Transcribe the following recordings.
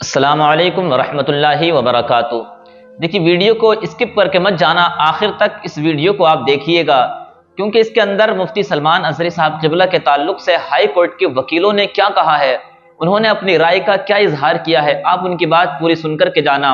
अस्सलामु अलैकुम वरहमतुल्लाहि वबरकातुहू। देखिए, वीडियो को स्किप करके मत जाना, आखिर तक इस वीडियो को आप देखिएगा, क्योंकि इसके अंदर मुफ्ती सलमान अजहरी साहब क़िबला के ताल्लुक से हाई कोर्ट के वकीलों ने क्या कहा है, उन्होंने अपनी राय का क्या इजहार किया है, आप उनकी बात पूरी सुनकर के जाना।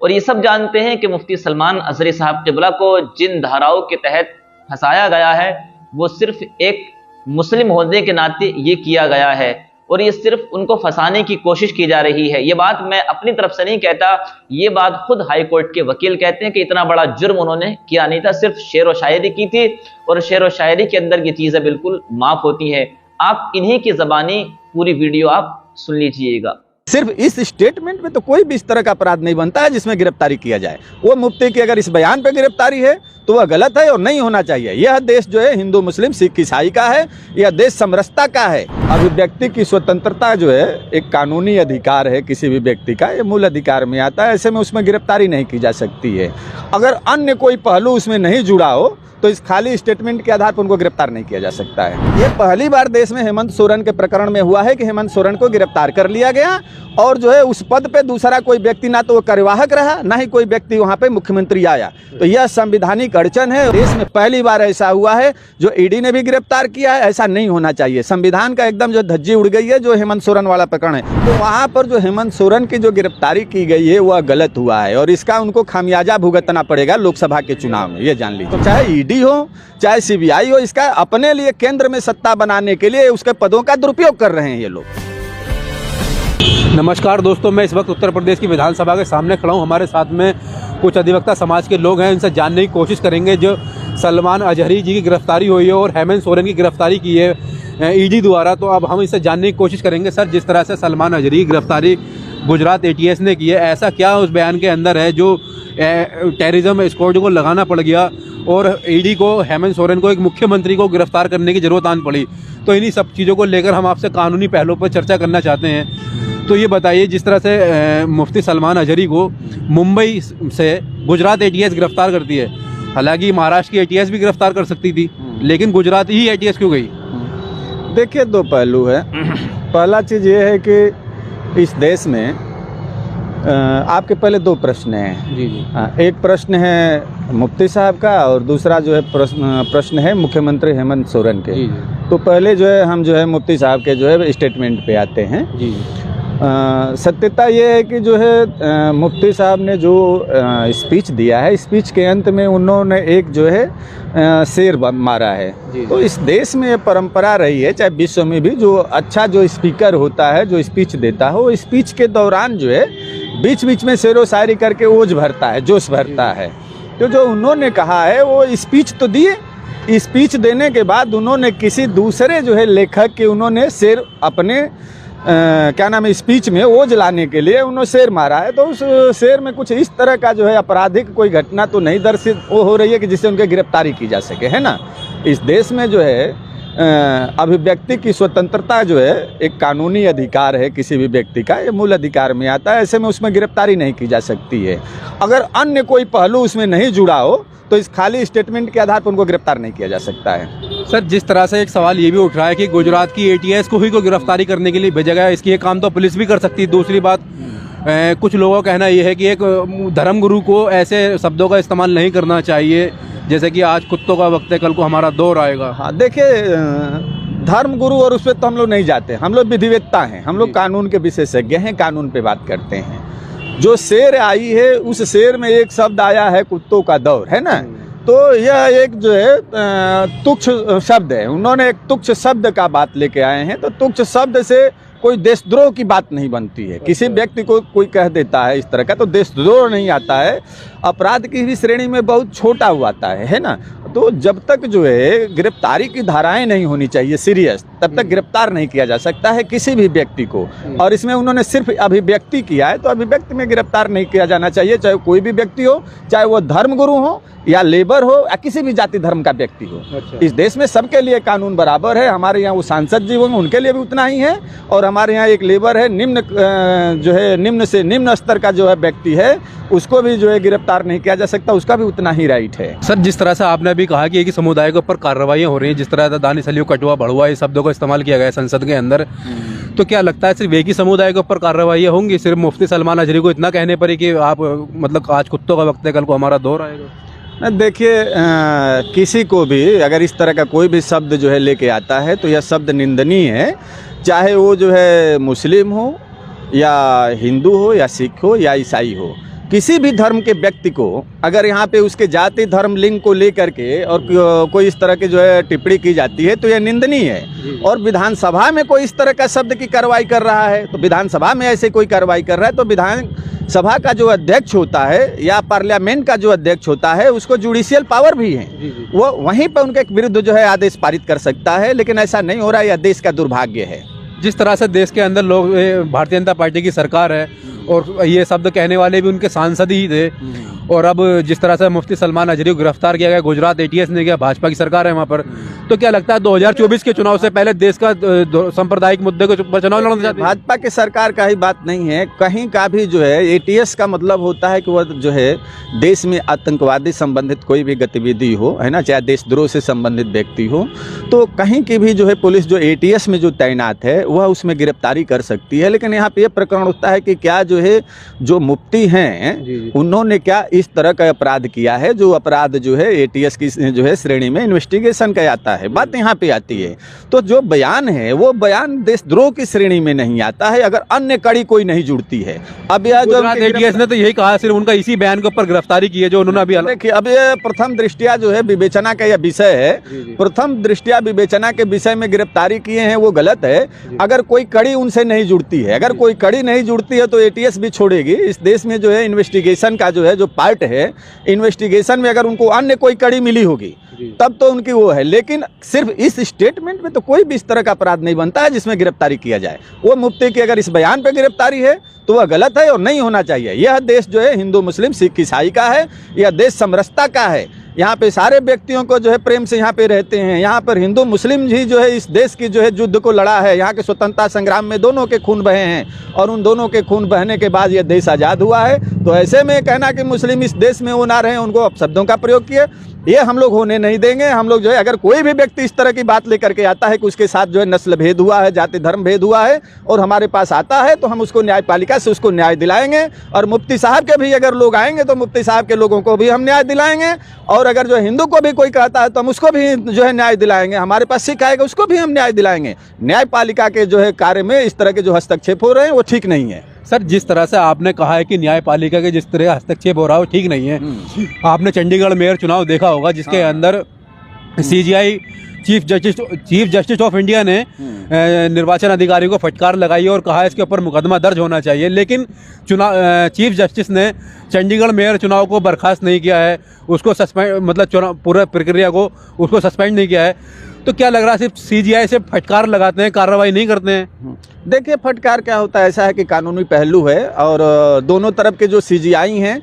और ये सब जानते हैं कि मुफ्ती सलमान अजहरी साहब क़िबला को जिन धाराओं के तहत फंसाया गया है वो सिर्फ एक मुस्लिम होने के नाते ये किया गया है, और ये सिर्फ उनको फंसाने की कोशिश की जा रही है। ये बात मैं अपनी तरफ से नहीं कहता, ये बात खुद हाई कोर्ट के वकील कहते हैं कि इतना बड़ा जुर्म उन्होंने किया नहीं था, सिर्फ शेर व शायरी की थी, और शेर व शायरी के अंदर ये चीज़ें बिल्कुल माफ़ होती हैं। आप इन्हीं की ज़बानी पूरी वीडियो आप सुन लीजिएगा। सिर्फ इस स्टेटमेंट में तो कोई भी इस तरह का अपराध नहीं बनता है जिसमें गिरफ्तारी किया जाए। वो मुफ्ती की अगर इस बयान पे गिरफ्तारी है तो वह गलत है और नहीं होना चाहिए। यह देश जो है हिंदू मुस्लिम सिख ईसाई का है, यह देश समरसता का है। अभिव्यक्ति की स्वतंत्रता जो है एक कानूनी अधिकार है किसी भी व्यक्ति का, ये मूल अधिकार में आता है। ऐसे में उसमें गिरफ्तारी नहीं की जा सकती है। अगर अन्य कोई पहलू उसमें नहीं जुड़ा हो तो इस खाली स्टेटमेंट के आधार पर उनको गिरफ्तार नहीं किया जा सकता है। ये पहली बार देश में हेमंत सोरेन के प्रकरण में हुआ है कि हेमंत सोरेन को गिरफ्तार कर लिया गया और जो है उस पद पे दूसरा कोई व्यक्ति ना तो वो कार्यवाहक रहा, ना ही कोई व्यक्ति वहाँ पे मुख्यमंत्री आया। तो यह संवैधानिक अड़चन है। देश में पहली बार ऐसा हुआ है जो ईडी ने भी गिरफ्तार किया है। ऐसा नहीं होना चाहिए। संविधान का एकदम जो धज्जी उड़ गई है जो हेमंत सोरेन वाला प्रकरण है, तो वहाँ पर जो हेमंत सोरेन की जो गिरफ्तारी की गई है वह गलत हुआ है और इसका उनको खामियाजा भुगतना पड़ेगा लोकसभा के चुनाव में, ये जान लीजिए। तो चाहे ईडी हो चाहे सीबीआई हो, इसका अपने लिए केंद्र में सत्ता बनाने के लिए उसके पदों का दुरुपयोग कर रहे हैं ये लोग। नमस्कार दोस्तों, मैं इस वक्त उत्तर प्रदेश की विधानसभा के सामने खड़ा हूँ। हमारे साथ में कुछ अधिवक्ता समाज के लोग हैं, इनसे जानने की कोशिश करेंगे जो सलमान अजहरी जी की गिरफ्तारी हुई है और हेमंत सोरेन की गिरफ्तारी की है ईडी द्वारा। तो अब हम इससे जानने की कोशिश करेंगे। सर, जिस तरह से सलमान अजहरी की गिरफ्तारी गुजरात ATS ने की है, ऐसा क्या उस बयान के अंदर है जो टेररिज्म स्क्वाड को लगाना पड़ गया और ईडी को हेमंत सोरेन को एक मुख्यमंत्री को गिरफ्तार करने की जरूरत आन पड़ी? तो इन्हीं सब चीज़ों को लेकर हम आपसे कानूनी पहलुओं पर चर्चा करना चाहते हैं। तो ये बताइए, जिस तरह से मुफ्ती सलमान अजहरी को मुंबई से गुजरात ATS गिरफ्तार करती है, हालांकि महाराष्ट्र की ATS भी गिरफ्तार कर सकती थी, लेकिन गुजरात ही ATS क्यों गई? देखिए, दो पहलू है। पहला चीज़ ये है कि इस देश में आपके पहले दो प्रश्न हैं। जी जी। एक प्रश्न है मुफ्ती साहब का और दूसरा जो है प्रश्न है मुख्यमंत्री हेमंत सोरेन के। जी जी। तो पहले जो है हम जो है मुफ्ती साहब के जो है स्टेटमेंट पे आते हैं। जी। सत्यता ये है कि जो है मुफ्ती साहब ने जो स्पीच दिया है, स्पीच के अंत में उन्होंने एक जो है शेर मारा है। तो इस देश में ये परंपरा रही है, चाहे विश्व में भी, जो अच्छा जो स्पीकर होता है जो स्पीच देता है वो स्पीच के दौरान जो है बीच बीच में शेरो शायरी करके ओज भरता है, जोश भरता है। तो जो उन्होंने कहा है वो स्पीच तो दिए, स्पीच देने के बाद उन्होंने किसी दूसरे जो है लेखक के उन्होंने शेर अपने क्या नाम है स्पीच में ओज लाने के लिए उन्होंने शेर मारा है। तो उस शेर में कुछ इस तरह का जो है आपराधिक कोई घटना तो नहीं दर्शित हो रही है कि जिससे उनकी गिरफ्तारी की जा सके, है ना। इस देश में जो है अभिव्यक्ति की स्वतंत्रता जो है एक कानूनी अधिकार है किसी भी व्यक्ति का, ये मूल अधिकार में आता है। ऐसे में उसमें गिरफ्तारी नहीं की जा सकती है। अगर अन्य कोई पहलू उसमें नहीं जुड़ा हो तो इस खाली स्टेटमेंट के आधार पर उनको गिरफ्तार नहीं किया जा सकता है। सर, जिस तरह से एक सवाल ये भी उठ रहा है कि गुजरात की ATS को ही को गिरफ्तारी करने के लिए भेजा गया, इसकी ये काम तो पुलिस भी कर सकती है। दूसरी बात, कुछ लोगों का कहना ये है कि एक धर्मगुरु को ऐसे शब्दों का इस्तेमाल नहीं करना चाहिए, जैसे कि आज कुत्तों का वक्त है, कल को हमारा दौर आएगा। हाँ, देखिए, धर्मगुरु और उस पर तो हम लोग नहीं जाते, हम लोग विधिवेत्ता हैं, हम लोग कानून के विशेषज्ञ हैं, कानून पे बात करते हैं। जो शेर आई है उस शेर में एक शब्द आया है कुत्तों का दौर, है ना। तो यह एक जो है तुच्छ शब्द है, उन्होंने एक तुच्छ शब्द का बात लेके आए हैं। तो तुच्छ शब्द से कोई देशद्रोह की बात नहीं बनती है। किसी व्यक्ति को कोई कह देता है इस तरह का तो देशद्रोह नहीं आता है, अपराध की भी श्रेणी में बहुत छोटा हुआ आता है ना। तो जब तक जो है गिरफ्तारी की धाराएं नहीं होनी चाहिए सीरियस, तब तक गिरफ्तार नहीं किया जा सकता है किसी भी व्यक्ति को। और इसमें उन्होंने सिर्फ अभिव्यक्ति किया है, तो अभिव्यक्ति में गिरफ्तार नहीं किया जाना चाहिए, चाहे कोई भी व्यक्ति हो, चाहे वो धर्मगुरु हो या लेबर हो या किसी भी जाति धर्म का व्यक्ति हो। अच्छा। इस देश में सबके लिए कानून बराबर है। हमारे यहाँ वो सांसद जी होंगे उनके लिए भी उतना ही है, और हमारे यहाँ एक लेबर है, निम्न जो है निम्न से निम्न स्तर का जो है व्यक्ति है, उसको भी जो है गिरफ्तार नहीं किया जा सकता, उसका भी उतना ही राइट है। सर, जिस तरह से आपने अभी कहा कि एक ही समुदाय के ऊपर कार्रवाइयाँ हो रही हैं, जिस तरह दानिश अली कटुआ भड़ुआ इस शब्दों का इस्तेमाल किया गया है संसद के अंदर, तो क्या लगता है सिर्फ एक ही समुदाय के ऊपर कार्रवाइयाँ होंगी, सिर्फ मुफ्ती सलमान अजहरी को इतना कहने पर ही कि आप मतलब आज कुत्तों का वक्त है, कल को हमारा दौर आएगा? देखिए, किसी को भी अगर इस तरह का कोई भी शब्द जो है लेके आता है तो यह शब्द निंदनीय है, चाहे वो जो है मुस्लिम हो या हिंदू हो या सिख हो या ईसाई हो। किसी भी धर्म के व्यक्ति को अगर यहाँ पे उसके जाति धर्म लिंग को लेकर के और कोई इस तरह की जो है टिप्पणी की जाती है तो यह निंदनीय है। और विधानसभा में कोई इस तरह का शब्द की कार्रवाई कर रहा है तो विधानसभा में ऐसे कोई कार्रवाई कर रहा है तो विधानसभा का जो अध्यक्ष होता है या पार्लियामेंट का जो अध्यक्ष होता है उसको जुडिशियल पावर भी है, वो वहीं पर उनके विरुद्ध जो है आदेश पारित कर सकता है, लेकिन ऐसा नहीं हो रहा है। यह देश का दुर्भाग्य है। जिस तरह से देश के अंदर लोग भारतीय जनता पार्टी की सरकार है और ये शब्द कहने वाले भी उनके सांसद ही थे, और अब जिस तरह से मुफ्ती सलमान अजहरी को गिरफ्तार किया गया, गुजरात ATS ने किया, भाजपा की सरकार है वहाँ पर, तो क्या लगता है 2024 के चुनाव से पहले देश का सांप्रदायिक मुद्दे को चुनाव लड़ना चाहते हैं? भाजपा की सरकार का ही बात नहीं है, कहीं का भी जो है ATS का मतलब होता है कि वह जो है देश में आतंकवादी संबंधित कोई भी गतिविधि हो, है ना, चाहे देशद्रोह से संबंधित व्यक्ति हो, तो कहीं की भी जो है पुलिस जो ATS में जो तैनात है वह उसमें गिरफ्तारी कर सकती है। लेकिन यहाँ पे ये प्रकरण होता है कि क्या जो है जो मुफ्ती हैं उन्होंने क्या इस तरह का अपराध किया है, जो अपराध जो है ATS की जो है श्रेणी में इन्वेस्टिगेशन का आता है। बात यहाँ पे आती है तो जो बयान है वो बयान देशद्रोह की श्रेणी में नहीं आता है अगर अन्य कड़ी कोई नहीं जुड़ती है। अब यह जो ATS ने तो यही कहा, सिर्फ उनका इसी बयान के ऊपर गिरफ्तारी की है जो उन्होंने अभी। देखिए, अब ये प्रथम दृष्टिया जो है विवेचना का यह विषय है, प्रथम दृष्टिया विवेचना के विषय में गिरफ्तारी किए हैं वो गलत है अगर कोई कड़ी उनसे नहीं जुड़ती है। अगर कोई कड़ी नहीं जुड़ती है तो ATS भी छोड़ेगी। इस देश में जो है इन्वेस्टिगेशन का जो है जो पार्ट है, इन्वेस्टिगेशन में अगर उनको अन्य कोई कड़ी मिली होगी तब तो उनकी वो है, लेकिन सिर्फ इस स्टेटमेंट में तो कोई भी इस तरह का अपराध नहीं बनता है जिसमें गिरफ्तारी किया जाए। वो मुफ्ती की अगर इस बयान पे गिरफ्तारी है तो वह गलत है और नहीं होना चाहिए। यह देश जो है हिंदू मुस्लिम सिख ईसाई का है, यह देश समरसता का है। यहाँ पे सारे व्यक्तियों को जो है प्रेम से यहाँ पे रहते हैं। यहाँ पर हिंदू मुस्लिम ही जो है इस देश की जो है युद्ध को लड़ा है। यहाँ के स्वतंत्रता संग्राम में दोनों के खून बहे हैं और उन दोनों के खून बहने के बाद यह देश आज़ाद हुआ है। तो ऐसे में कहना कि मुस्लिम इस देश में वो ना रहे, उनको अपशब्दों का प्रयोग किए, ये हम लोग होने नहीं देंगे। हम लोग जो है अगर कोई भी व्यक्ति इस तरह की बात लेकर के आता है कि उसके साथ जो है नस्ल भेद हुआ है, जाति धर्म भेद हुआ है और हमारे पास आता है तो हम उसको न्यायपालिका से उसको न्याय दिलाएंगे। और मुफ्ती साहब के भी अगर लोग आएंगे तो मुफ्ती साहब के लोगों को भी हम न्याय दिलाएंगे। और अगर जो हिंदू को भी कोई कहता है तो हम उसको भी जो है न्याय दिलाएंगे। हमारे पास सिख आएगा उसको भी हम न्याय दिलाएंगे। न्यायपालिका के जो है कार्य में इस तरह के जो हस्तक्षेप हो रहे हैं वो ठीक नहीं है। सर, जिस तरह से आपने कहा है कि न्यायपालिका के जिस तरह हस्तक्षेप हो रहा है वो ठीक नहीं है, आपने चंडीगढ़ मेयर चुनाव देखा होगा जिसके अंदर CGI chief justice of India ने निर्वाचन अधिकारी को फटकार लगाई और कहा इसके ऊपर मुकदमा दर्ज होना चाहिए, लेकिन चीफ जस्टिस ने चंडीगढ़ मेयर चुनाव को बर्खास्त नहीं किया है, उसको सस्पेंड मतलब चुनाव पूरा प्रक्रिया को उसको सस्पेंड नहीं किया है। तो क्या लग रहा है सिर्फ CGI से फटकार लगाते हैं, कार्रवाई नहीं करते हैं? देखिए, फटकार क्या होता है, ऐसा है कि कानूनी पहलू है और दोनों तरफ के जो CGI हैं,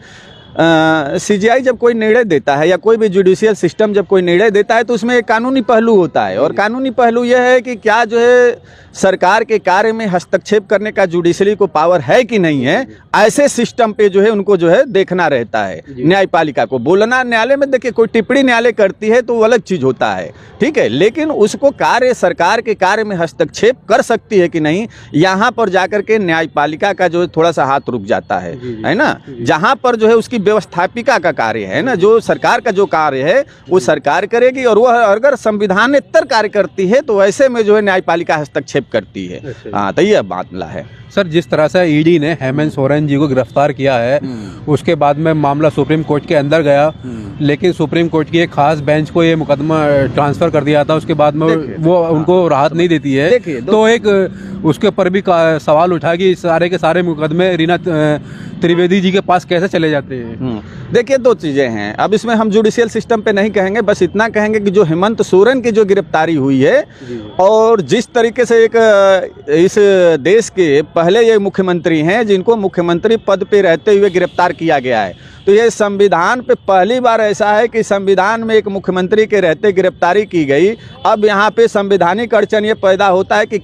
CGI जब कोई निर्णय देता है या कोई भी जुडिशियल सिस्टम जब कोई निर्णय देता है तो उसमें एक कानूनी पहलू होता है। और कानूनी पहलू यह है कि क्या जो है सरकार के कार्य में हस्तक्षेप करने का जुडिशरी को पावर है कि नहीं है। ऐसे सिस्टम पे जो है उनको जो है देखना रहता है न्यायपालिका को। बोलना न्यायालय में, देखिए कोई टिप्पणी न्यायालय करती है तो वो अलग चीज़ होता है, ठीक है, लेकिन उसको कार्य सरकार के कार्य में हस्तक्षेप कर सकती है कि नहीं, यहाँ पर जाकर के न्यायपालिका का जो है थोड़ा सा हाथ रुक जाता है ना। जहाँ पर जो है उसकी व्यवस्थापिका का कार्य है ना, जो सरकार का जो कार्य है वो सरकार करेगी और वह अगर संविधानेतर कार्य करती है तो ऐसे में जो है न्यायपालिका हस्तक्षेप करती है। हाँ, तो यह मामला है। सर, जिस तरह से ED ने हेमंत सोरेन जी को गिरफ्तार किया है उसके बाद में मामला सुप्रीम कोर्ट के अंदर गया, लेकिन सुप्रीम कोर्ट की एक खास बेंच को ये मुकदमा ट्रांसफर कर दिया था। उसके बाद में वो उनको राहत नहीं देती है, तो एक उसके ऊपर भी सवाल उठा कि सारे के सारे मुकदमे रीना त्रिवेदी जी के पास कैसे चले जाते हैं। देखिए, दो चीज़ें हैं। अब इसमें हम जुडिशियल सिस्टम पे नहीं कहेंगे, बस इतना कहेंगे कि जो हेमंत सोरेन की जो गिरफ्तारी हुई है और जिस तरीके से एक इस देश के पहले ये मुख्यमंत्री हैं जिनको मुख्यमंत्री पद पे रहते हुए गिरफ्तार किया गया है, तो ये संविधान पे पहली बार ऐसा है कि संविधान में एक मुख्यमंत्री के रहते गिरफ्तारी की गई। अब यहाँ पे संवैधानिक अड़चन ये पैदा होता है कि